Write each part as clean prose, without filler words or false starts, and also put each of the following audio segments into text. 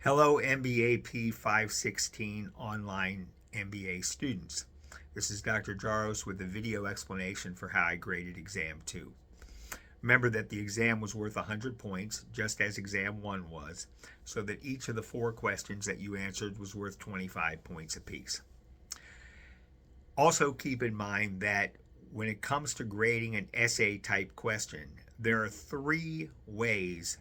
Hello, MBAP 516 online MBA students. This is Dr. Jaros with a video explanation for how I graded Exam 2. Remember that the exam was worth 100 points, just as Exam 1 was, so that each of the 4 questions that you answered was worth 25 points apiece. Also keep in mind that when it comes to grading an essay type question, there are 3 reasons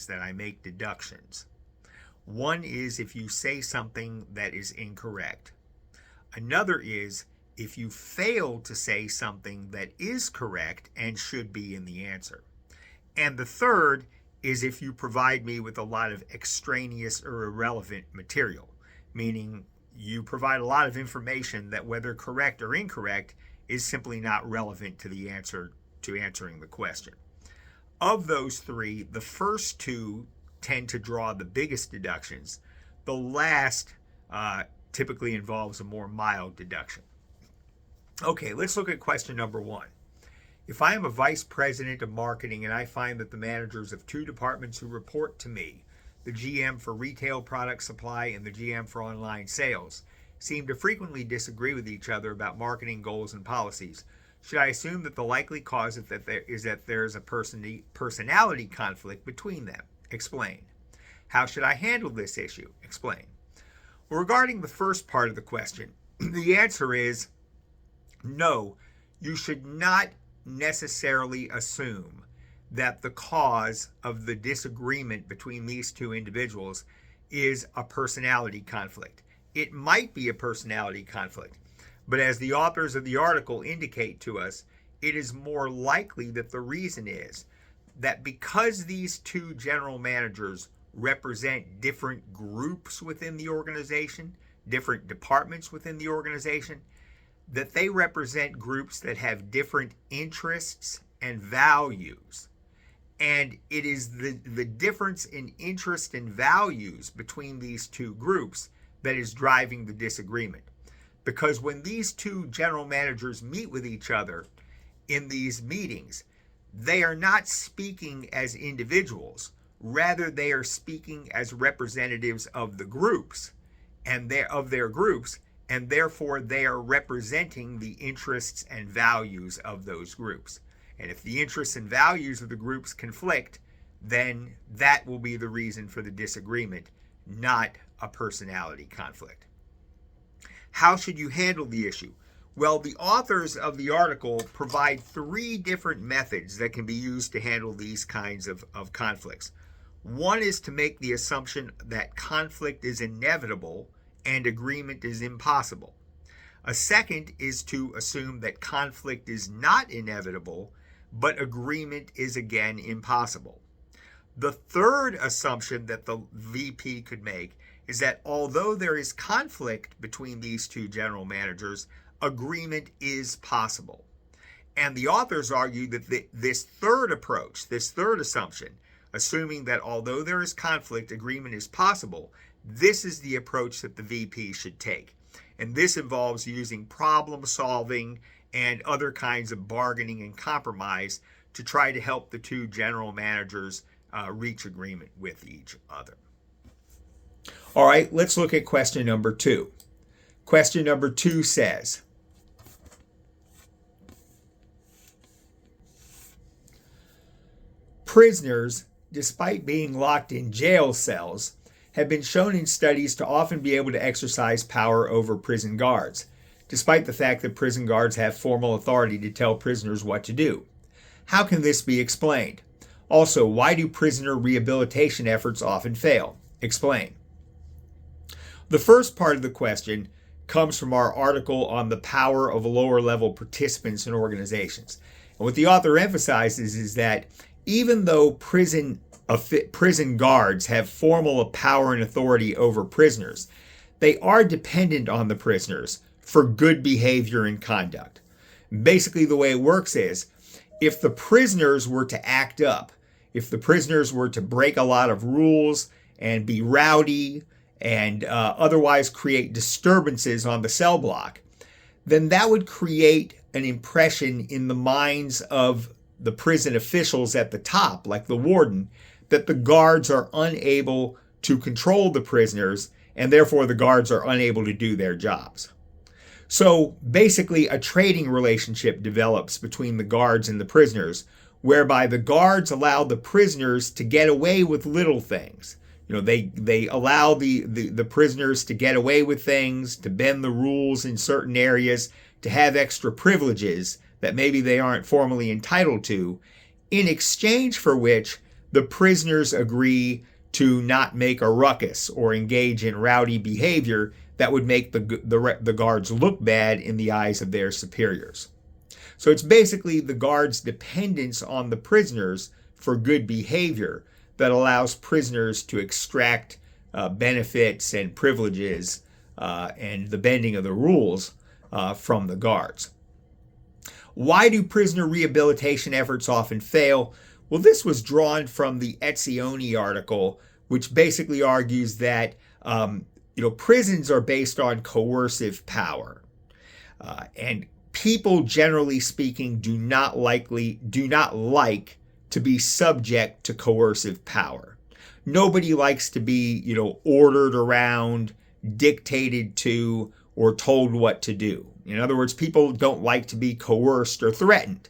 that I make deductions. One is if you say something that is incorrect. Another is if you fail to say something that is correct and should be in the answer. And the third is if you provide me with a lot of extraneous or irrelevant material, meaning you provide a lot of information that, whether correct or incorrect, is simply not relevant to the answer to answering the question. Of those 3, the first 2 tend to draw the biggest deductions. The last typically involves a more mild deduction. Okay, let's look at question number 1. If I am a vice president of marketing and I find that the managers of 2 departments who report to me, the GM for retail product supply and the GM for online sales, seem to frequently disagree with each other about marketing goals and policies, should I assume that the likely cause is that there is a personality conflict between them? Explain. How should I handle this issue? Explain. Well, regarding the first part of the question, the answer is no. You should not necessarily assume that the cause of the disagreement between these 2 individuals is a personality conflict. It might be a personality conflict, but as the authors of the article indicate to us, it is more likely that the reason is that because these 2 general managers represent different groups within the organization, different departments within the organization, that they represent groups that have different interests and values. And it is the difference in interest and values between these 2 groups that is driving the disagreement. Because when these 2 general managers meet with each other in these meetings, they are not speaking as individuals. Rather, they are speaking as representatives of the groups and their groups, and therefore they are representing the interests and values of those groups. And if the interests and values of the groups conflict, then that will be the reason for the disagreement, not a personality conflict. How should you handle the issue? Well, the authors of the article provide 3 different methods that can be used to handle these kinds of conflicts. One is to make the assumption that conflict is inevitable and agreement is impossible. A second is to assume that conflict is not inevitable, but agreement is again impossible. The third assumption that the VP could make is that although there is conflict between these 2 general managers, agreement is possible. And the authors argue that this third approach, this third assumption, assuming that although there is conflict, agreement is possible, this is the approach that the VP should take. And this involves using problem solving and other kinds of bargaining and compromise to try to help the 2 general managers reach agreement with each other. All right, let's look at question number 2. Question number 2 says, prisoners, despite being locked in jail cells, have been shown in studies to often be able to exercise power over prison guards, despite the fact that prison guards have formal authority to tell prisoners what to do. How can this be explained? Also, why do prisoner rehabilitation efforts often fail? Explain. The first part of the question comes from our article on the power of lower level participants in organizations. And what the author emphasizes is that even though prison guards have formal power and authority over prisoners, they are dependent on the prisoners for good behavior and conduct. Basically, the way it works is, if the prisoners were to act up, if the prisoners were to break a lot of rules and be rowdy and otherwise create disturbances on the cell block, then that would create an impression in the minds of the prison officials at the top, like the warden, that the guards are unable to control the prisoners, and therefore the guards are unable to do their jobs. So basically, a trading relationship develops between the guards and the prisoners, whereby the guards allow the prisoners to get away with little things. They allow the prisoners to get away with things, to bend the rules in certain areas, to have extra privileges that maybe they aren't formally entitled to, in exchange for which the prisoners agree to not make a ruckus or engage in rowdy behavior that would make the guards look bad in the eyes of their superiors. So it's basically the guards' dependence on the prisoners for good behavior that allows prisoners to extract benefits and privileges and the bending of the rules from the guards. Why do prisoner rehabilitation efforts often fail? Well, this was drawn from the Etzioni article, which basically argues that prisons are based on coercive power, and people, generally speaking, do not like to be subject to coercive power. Nobody likes to be, ordered around, dictated to, or told what to do. In other words, people don't like to be coerced or threatened.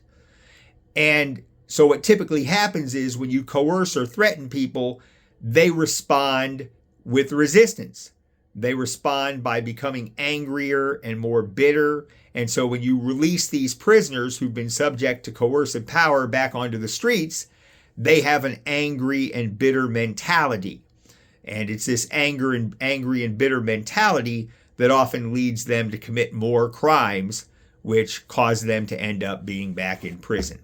And so what typically happens is when you coerce or threaten people, they respond with resistance. They respond by becoming angrier and more bitter. And so when you release these prisoners who've been subject to coercive power back onto the streets, they have an angry and bitter mentality. And it's this angry and bitter mentality that often leads them to commit more crimes, which cause them to end up being back in prison.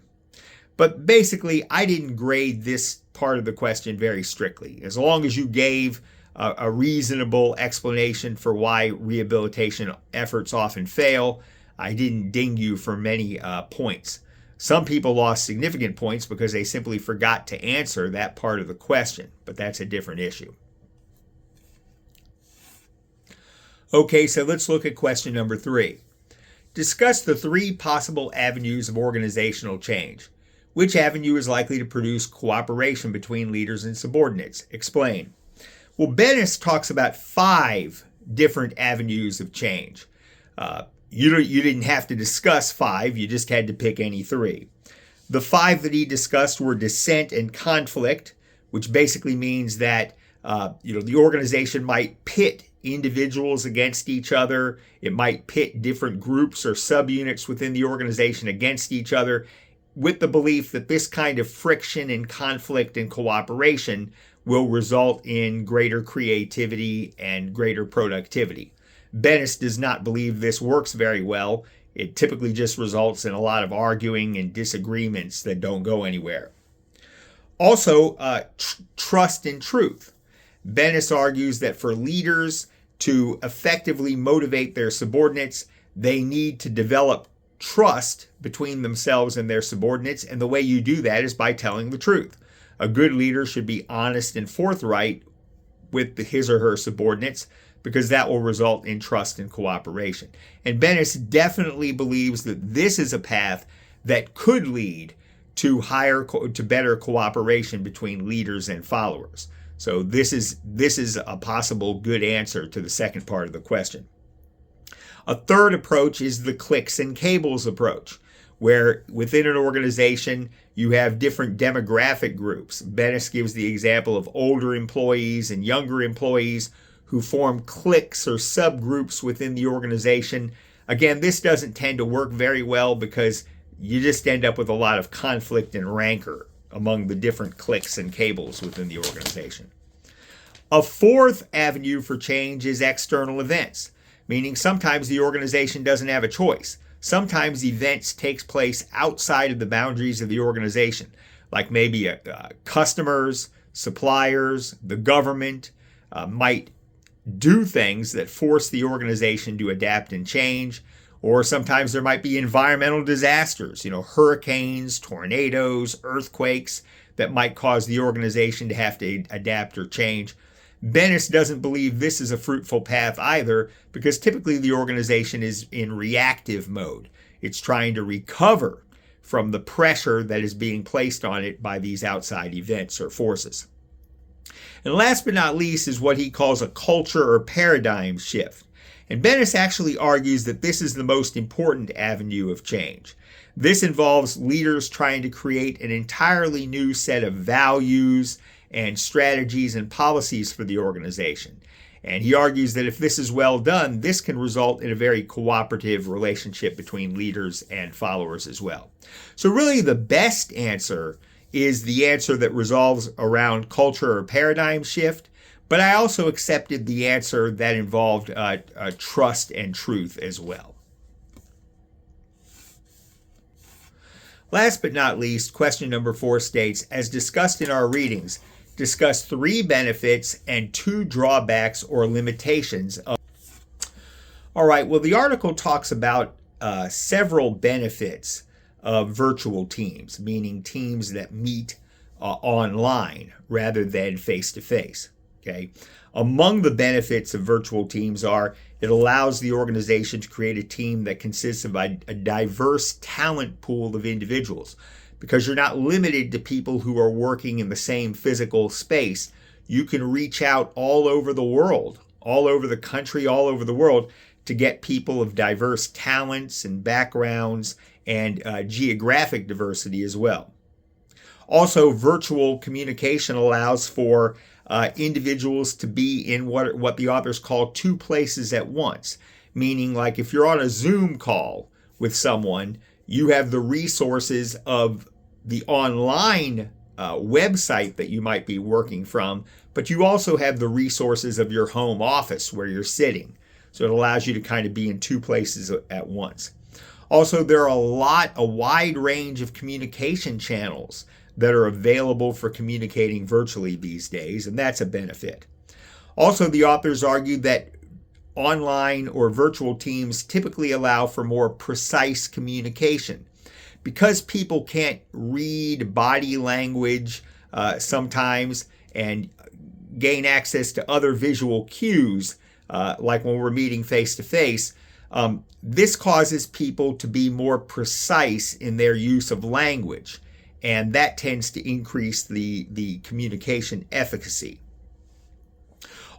But basically, I didn't grade this part of the question very strictly. As long as you gave a reasonable explanation for why rehabilitation efforts often fail, I didn't ding you for many points. Some people lost significant points because they simply forgot to answer that part of the question, but that's a different issue. Okay, so let's look at question number 3. Discuss the 3 possible avenues of organizational change. Which avenue is likely to produce cooperation between leaders and subordinates? Explain. Well, Bennis talks about 5 different avenues of change. You didn't have to discuss 5, you just had to pick any 3. The 5 that he discussed were dissent and conflict, which basically means that the organization might pit individuals against each other. It might pit different groups or subunits within the organization against each other, with the belief that this kind of friction and conflict and cooperation will result in greater creativity and greater productivity. Bennis does not believe this works very well. It typically just results in a lot of arguing and disagreements that don't go anywhere. Also, trust and truth. Bennis argues that for leaders to effectively motivate their subordinates, they need to develop trust between themselves and their subordinates, and the way you do that is by telling the truth. A good leader should be honest and forthright with his or her subordinates, because that will result in trust and cooperation. And Bennis definitely believes that this is a path that could lead to better cooperation between leaders and followers. So this is a possible good answer to the second part of the question. A third approach is the clicks and cables approach, where within an organization you have different demographic groups. Bennis gives the example of older employees and younger employees who form cliques or subgroups within the organization. Again, this doesn't tend to work very well because you just end up with a lot of conflict and rancor among the different cliques and cables within the organization. A fourth avenue for change is external events, meaning sometimes the organization doesn't have a choice. Sometimes events take place outside of the boundaries of the organization, like maybe customers, suppliers, the government might do things that force the organization to adapt and change. Or sometimes there might be environmental disasters, hurricanes, tornadoes, earthquakes that might cause the organization to have to adapt or change. Bennis doesn't believe this is a fruitful path either, because typically the organization is in reactive mode. It's trying to recover from the pressure that is being placed on it by these outside events or forces. And last but not least is what he calls a culture or paradigm shift. And Bennis actually argues that this is the most important avenue of change. This involves leaders trying to create an entirely new set of values and strategies and policies for the organization. And he argues that if this is well done, this can result in a very cooperative relationship between leaders and followers as well. So really the best answer is the answer that resolves around culture or paradigm shift, but I also accepted the answer that involved trust and truth as well. Last but not least, question number 4 states, as discussed in our readings, discuss 3 benefits and 2 drawbacks or limitations of. All right, well, the article talks about several benefits of virtual teams, meaning teams that meet online rather than face-to-face. Okay. Among the benefits of virtual teams are it allows the organization to create a team that consists of a diverse talent pool of individuals, because you're not limited to people who are working in the same physical space. You can reach out all over the world, all over the country, all over the world, to get people of diverse talents and backgrounds and geographic diversity as well. Also, virtual communication allows for individuals to be in what the authors call 2 places at once, meaning like if you're on a Zoom call with someone, you have the resources of the online website that you might be working from, but you also have the resources of your home office where you're sitting. So it allows you to kind of be in 2 places at once. Also, there are a wide range of communication channels that are available for communicating virtually these days, and that's a benefit. Also, the authors argue that online or virtual teams typically allow for more precise communication. Because people can't read body language sometimes and gain access to other visual cues, like when we're meeting face-to-face, this causes people to be more precise in their use of language, and that tends to increase the communication efficacy.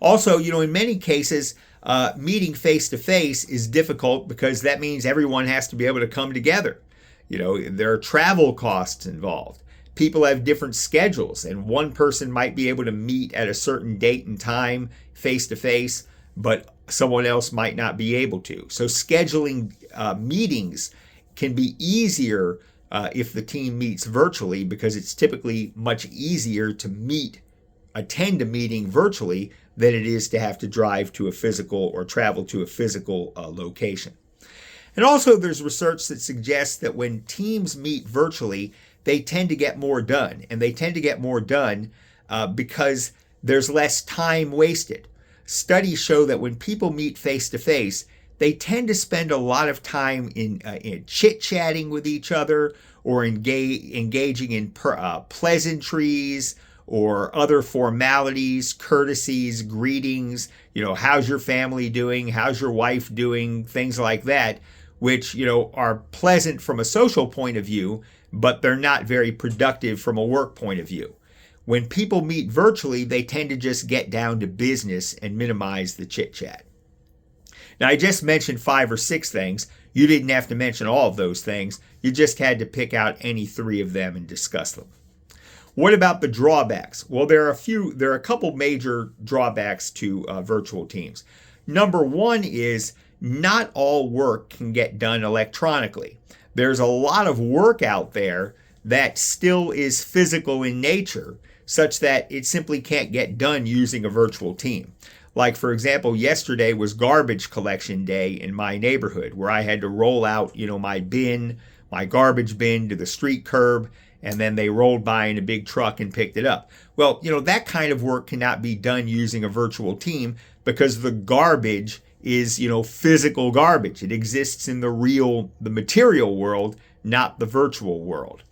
Also, in many cases, meeting face-to-face is difficult because that means everyone has to be able to come together. There are travel costs involved. People have different schedules, and one person might be able to meet at a certain date and time face-to-face, but someone else might not be able to. So scheduling meetings can be easier if the team meets virtually, because it's typically much easier to attend a meeting virtually than it is to have to drive to a physical or travel to a physical location. And also there's research that suggests that when teams meet virtually, they tend to get more done. And they tend to get more done because there's less time wasted. Studies show that when people meet face-to-face, they tend to spend a lot of time in chit-chatting with each other, or engaging in pleasantries or other formalities, courtesies, greetings, how's your family doing, how's your wife doing, things like that, which, are pleasant from a social point of view, but they're not very productive from a work point of view. When people meet virtually, they tend to just get down to business and minimize the chit-chat. Now, I just mentioned 5 or 6 things. You didn't have to mention all of those things. You just had to pick out any 3 of them and discuss them. What about the drawbacks? Well, there are a couple major drawbacks to virtual teams. Number 1 is not all work can get done electronically. There's a lot of work out there that still is physical in nature, such that it simply can't get done using a virtual team. Like, for example, yesterday was garbage collection day in my neighborhood, where I had to roll out, my garbage bin to the street curb, and then they rolled by in a big truck and picked it up. Well, that kind of work cannot be done using a virtual team, because the garbage is, physical garbage. It exists in the material world, not the virtual world.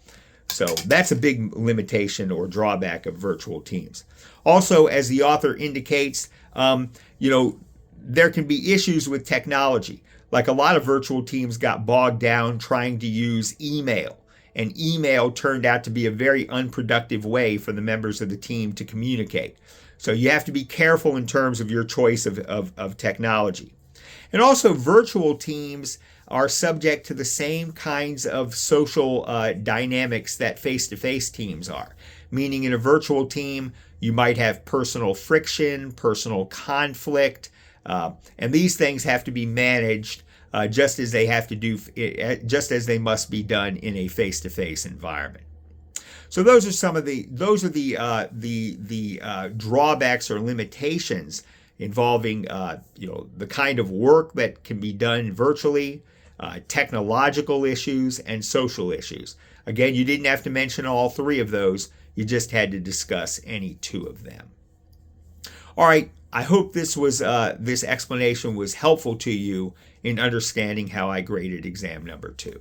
So that's a big limitation or drawback of virtual teams. Also, as the author indicates, there can be issues with technology. Like, a lot of virtual teams got bogged down trying to use email and email turned out to be a very unproductive way for the members of the team to communicate. So you have to be careful in terms of your choice of technology. And also, virtual teams are subject to the same kinds of social dynamics that face-to-face teams are. Meaning, in a virtual team, you might have personal friction, personal conflict, and these things have to be managed just as they must be done in a face-to-face environment. So those are some of the drawbacks or limitations involving the kind of work that can be done virtually, technological issues, and social issues. Again, you didn't have to mention all three of those. You just had to discuss any two of them. All right. I hope this explanation was helpful to you in understanding how I graded exam number 2.